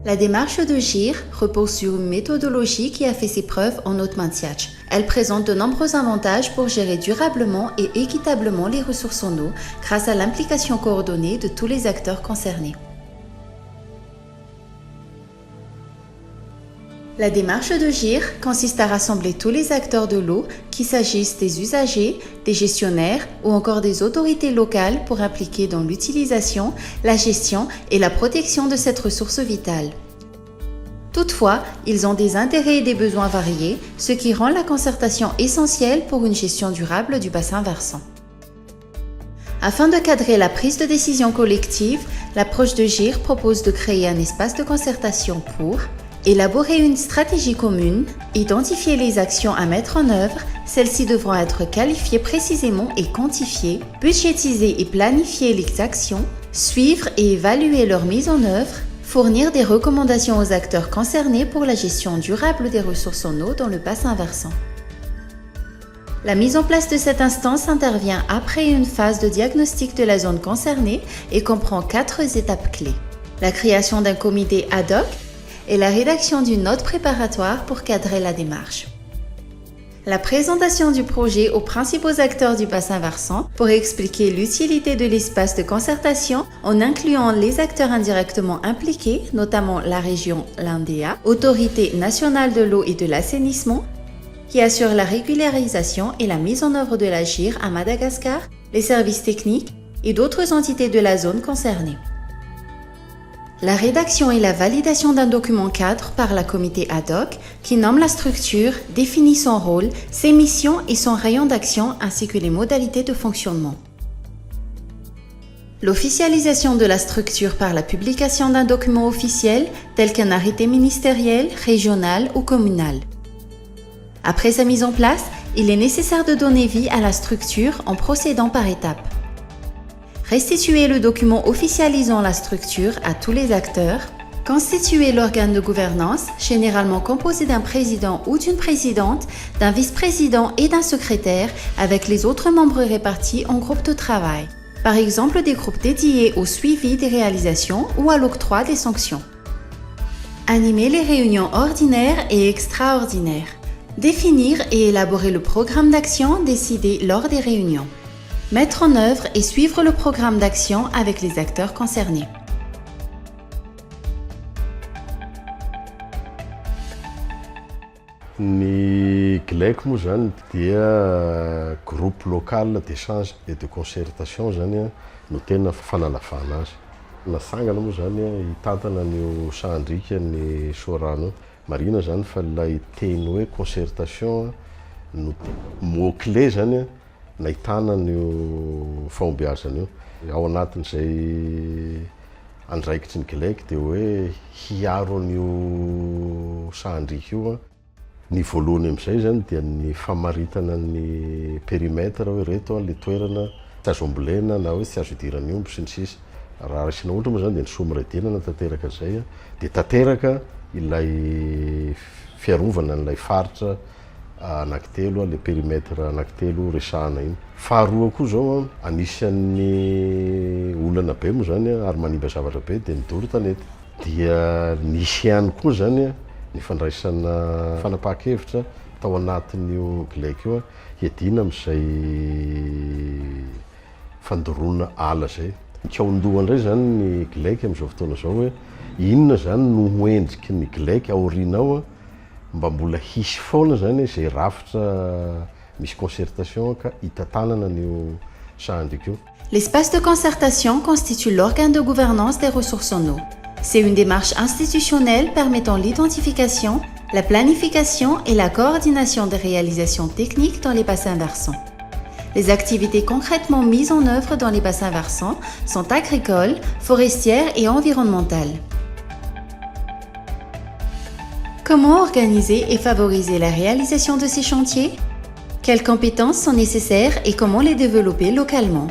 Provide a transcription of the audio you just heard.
La démarche de GIR repose sur une méthodologie qui a fait ses preuves en Otmantiach. Elle présente de nombreux avantages pour gérer durablement et équitablement les ressources en eau grâce à l'implication coordonnée de tous les acteurs concernés. La démarche de GIR consiste à rassembler tous les acteurs de l'eau, qu'il s'agisse des usagers, des gestionnaires ou encore des autorités locales pour impliquer dans l'utilisation, la gestion et la protection de cette ressource vitale. Toutefois, ils ont des intérêts et des besoins variés, ce qui rend la concertation essentielle pour une gestion durable du bassin versant. Afin de cadrer la prise de décision collective, l'approche de GIR propose de créer un espace de concertation pour élaborer une stratégie commune, identifier les actions à mettre en œuvre, celles-ci devront être qualifiées précisément et quantifiées, budgétiser et planifier les actions, suivre et évaluer leur mise en œuvre, fournir des recommandations aux acteurs concernés pour la gestion durable des ressources en eau dans le bassin versant. La mise en place de cette instance intervient après une phase de diagnostic de la zone concernée et comprend 4 étapes clés. La création d'un comité ad hoc et la rédaction d'une note préparatoire pour cadrer la démarche. La présentation du projet aux principaux acteurs du bassin versant pour expliquer l'utilité de l'espace de concertation en incluant les acteurs indirectement impliqués, notamment la région Landéa, Autorité nationale de l'eau et de l'assainissement, qui assure la régularisation et la mise en œuvre de la GIR à Madagascar, les services techniques et d'autres entités de la zone concernée. La rédaction et la validation d'un document cadre par la comité ad hoc qui nomme la structure, définit son rôle, ses missions et son rayon d'action ainsi que les modalités de fonctionnement. L'officialisation de la structure par la publication d'un document officiel tel qu'un arrêté ministériel, régional ou communal. Après sa mise en place, il est nécessaire de donner vie à la structure en procédant par étapes. Restituer le document officialisant la structure à tous les acteurs, constituer l'organe de gouvernance, généralement composé d'un président ou d'une présidente, d'un vice-président et d'un secrétaire, avec les autres membres répartis en groupes de travail. Par exemple, des groupes dédiés au suivi des réalisations ou à l'octroi des sanctions. Animer les réunions ordinaires et extraordinaires. Définir et élaborer le programme d'action décidé lors des réunions. Mettre en œuvre et suivre le programme d'action avec les acteurs concernés. Ny GLEC moa zany dia groupe local d'échange et de concertation zany no tena fanalafana azy. Nasangana moa zany hitantana an'io Sandrika ny Sorano. Marina zany fa ilay teny hoe concertation no mot-clé zany nahitana an'io fahombiazana io. Ao anatin'izay andraikitry ny GLEC dia hoe hiaro an'io Sandrika io. Ny voalohany amin'izay zany dia ny famaritana ny périmètre hoe reto le toerana tsy azo ambolena na hoe tsy azo idirana omby sy ny sisa. Raha raisina ohatra moa zany dia ny somaredinana tanteraka izay dia tanteraka ilay fiarovana n'ilay faritra anankitelo le périmètre anankitelo resahana iny. Faharoa koa zao anisan'ny olana be moa zany ary manimba zavatra be dia ny doro tanety. Dia nisy ihany koa zany ny fandraisana fanapahan-kevitra tao anatin'io GLEC io hiadina amin'izay fandoroana ala zay. Kaondoha indray zany ny GLEC amin'izao fotoana izao hoe inona zany no hoendriky ny GLEC aoriana ao mba mbola hisy foana zany izay rafitra misy concertation ka hitantanana n'io Sandrika io. L'espace de concertation constitue l'organe de gouvernance des ressources en eau. C'est une démarche institutionnelle permettant l'identification, la planification et la coordination des réalisations techniques dans les bassins versants. Les activités concrètement mises en œuvre dans les bassins versants sont agricoles, forestières et environnementales. Comment organiser et favoriser la réalisation de ces chantiers? Quelles compétences sont nécessaires et comment les développer localement?